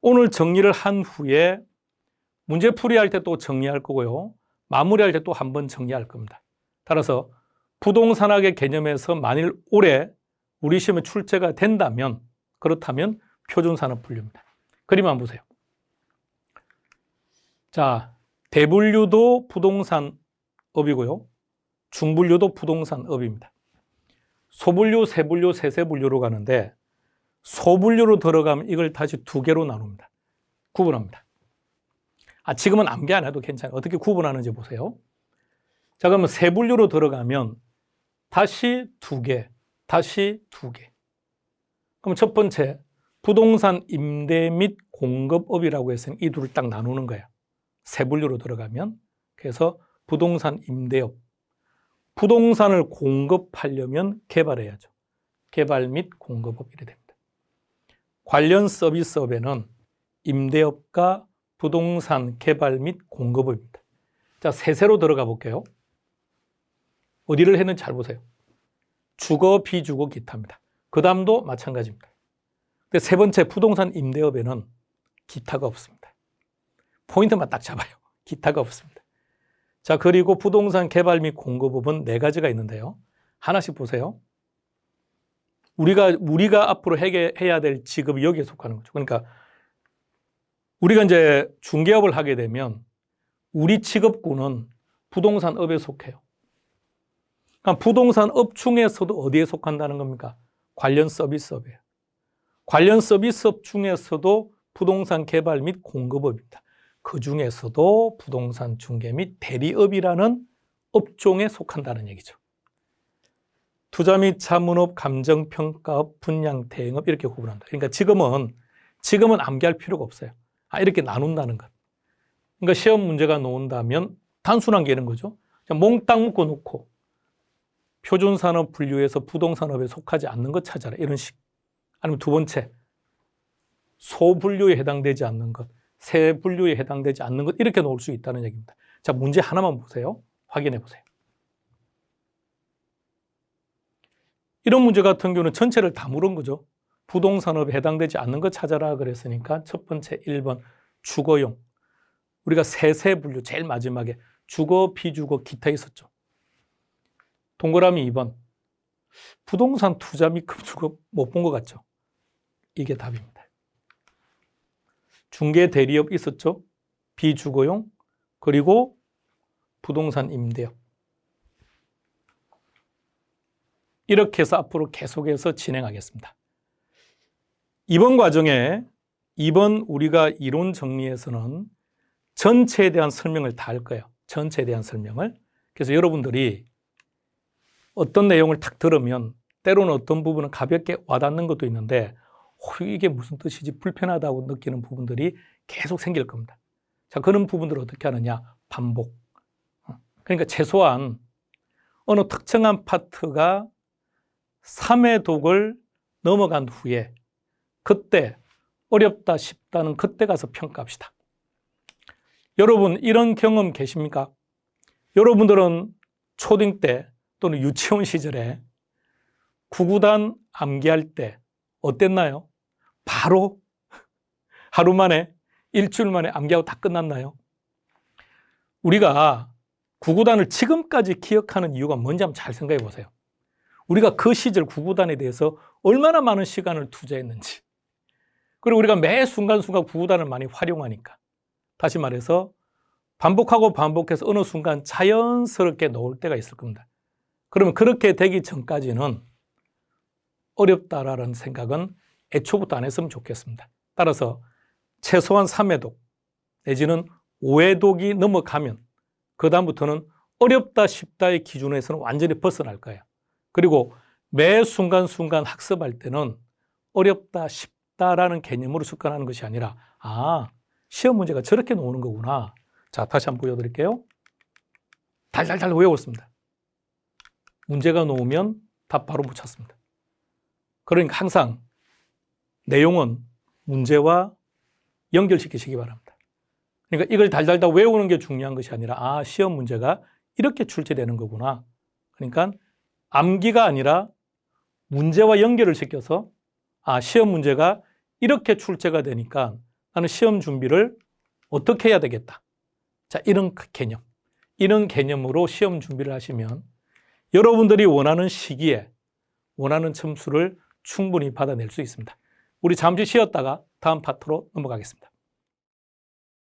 오늘 정리를 한 후에 문제풀이할 때 또 정리할 거고요. 마무리할 때 또 한 번 정리할 겁니다. 따라서 부동산학의 개념에서 만일 올해 우리 시험에 출제가 된다면 그렇다면 표준산업 분류입니다. 그림 한번 보세요. 자, 대분류도 부동산업이고요. 중분류도 부동산업입니다. 소분류, 세분류, 세세분류로 가는데 소분류로 들어가면 이걸 다시 두 개로 나눕니다. 구분합니다. 지금은 암기 안 해도 괜찮아요. 어떻게 구분하는지 보세요. 자, 그러면 세분류로 들어가면 다시 두 개, 다시 두 개. 그럼 첫 번째, 부동산 임대 및 공급업이라고 해서 이 둘을 딱 나누는 거야. 세분류로 들어가면. 그래서 부동산 임대업. 부동산을 공급하려면 개발해야죠. 개발 및 공급업 이래 됩니다. 관련 서비스업에는 임대업과 부동산 개발 및 공급업입니다. 자, 세세로 들어가 볼게요. 어디를 했는지 잘 보세요. 주거, 비주거, 기타입니다. 그 다음도 마찬가지입니다. 근데 세 번째 부동산 임대업에는 기타가 없습니다. 포인트만 딱 잡아요. 기타가 없습니다. 자, 그리고 부동산 개발 및 공급업은 네 가지가 있는데요. 하나씩 보세요. 우리가 앞으로 해야 될 직업이 여기에 속하는 거죠. 그러니까 우리가 이제 중개업을 하게 되면 우리 직업군은 부동산업에 속해요. 그러니까 부동산업 중에서도 어디에 속한다는 겁니까? 관련 서비스업이에요. 관련 서비스업 중에서도 부동산 개발 및 공급업입니다. 그 중에서도 부동산 중개 및 대리업이라는 업종에 속한다는 얘기죠. 투자 및 자문업, 감정평가업, 분양 대행업 이렇게 구분한다. 그러니까 지금은 암기할 필요가 없어요. 이렇게 나눈다는 것. 그러니까 시험 문제가 나온다면 단순한 게 이런 거죠. 몽땅 묶어놓고 표준산업 분류에서 부동산업에 속하지 않는 것 찾아라. 이런 식. 아니면 두 번째, 소분류에 해당되지 않는 것, 세분류에 해당되지 않는 것 이렇게 놓을 수 있다는 얘기입니다. 자, 문제 하나만 보세요. 확인해 보세요. 이런 문제 같은 경우는 전체를 다 물은 거죠. 부동산업에 해당되지 않는 것 찾아라 그랬으니까 첫 번째 1번 주거용. 우리가 세세분류 제일 마지막에 주거, 비주거, 기타 있었죠. 동그라미 2번 부동산 투자 및 급주거 못 본 것 같죠. 이게 답입니다. 중개 대리업 있었죠. 비주거용 그리고 부동산 임대업. 이렇게 해서 앞으로 계속해서 진행하겠습니다. 이번 과정에 이번 우리가 이론 정리에서는 전체에 대한 설명을 다 할 거예요. 전체에 대한 설명을. 그래서 여러분들이 어떤 내용을 탁 들으면 때로는 어떤 부분은 가볍게 와닿는 것도 있는데 이게 무슨 뜻이지 불편하다고 느끼는 부분들이 계속 생길 겁니다. 자, 그런 부분들을 어떻게 하느냐? 반복. 그러니까 최소한 어느 특정한 파트가 3회 독을 넘어간 후에 그때 어렵다 쉽다는 그때 가서 평가합시다. 여러분 이런 경험 계십니까? 여러분들은 초등 때 또는 유치원 시절에 구구단 암기할 때 어땠나요? 바로 하루 만에 일주일 만에 암기하고 다 끝났나요? 우리가 구구단을 지금까지 기억하는 이유가 뭔지 한번 잘 생각해 보세요. 우리가 그 시절 구구단에 대해서 얼마나 많은 시간을 투자했는지, 그리고 우리가 매 순간순간 구구단을 많이 활용하니까, 다시 말해서 반복하고 반복해서 어느 순간 자연스럽게 나올 때가 있을 겁니다. 그러면 그렇게 되기 전까지는 어렵다라는 생각은 애초부터 안 했으면 좋겠습니다. 따라서 최소한 3회독 내지는 5회독이 넘어가면 그 다음부터는 어렵다 쉽다의 기준에서는 완전히 벗어날 거예요. 그리고 매 순간순간 학습할 때는 어렵다 쉽다라는 개념으로 접근하는 것이 아니라 시험 문제가 저렇게 나오는 거구나. 자, 다시 한번 보여드릴게요. 달달달 외웠습니다. 문제가 나오면 답 바로 못 찾습니다. 그러니까 항상 내용은 문제와 연결시키시기 바랍니다. 그러니까 이걸 달달달 외우는 게 중요한 것이 아니라 시험 문제가 이렇게 출제되는 거구나. 그러니까 암기가 아니라 문제와 연결을 시켜서 시험 문제가 이렇게 출제가 되니까 나는 시험 준비를 어떻게 해야 되겠다. 자, 이런 개념. 이런 개념으로 시험 준비를 하시면 여러분들이 원하는 시기에 원하는 점수를 충분히 받아낼 수 있습니다. 우리 잠시 쉬었다가 다음 파트로 넘어가겠습니다.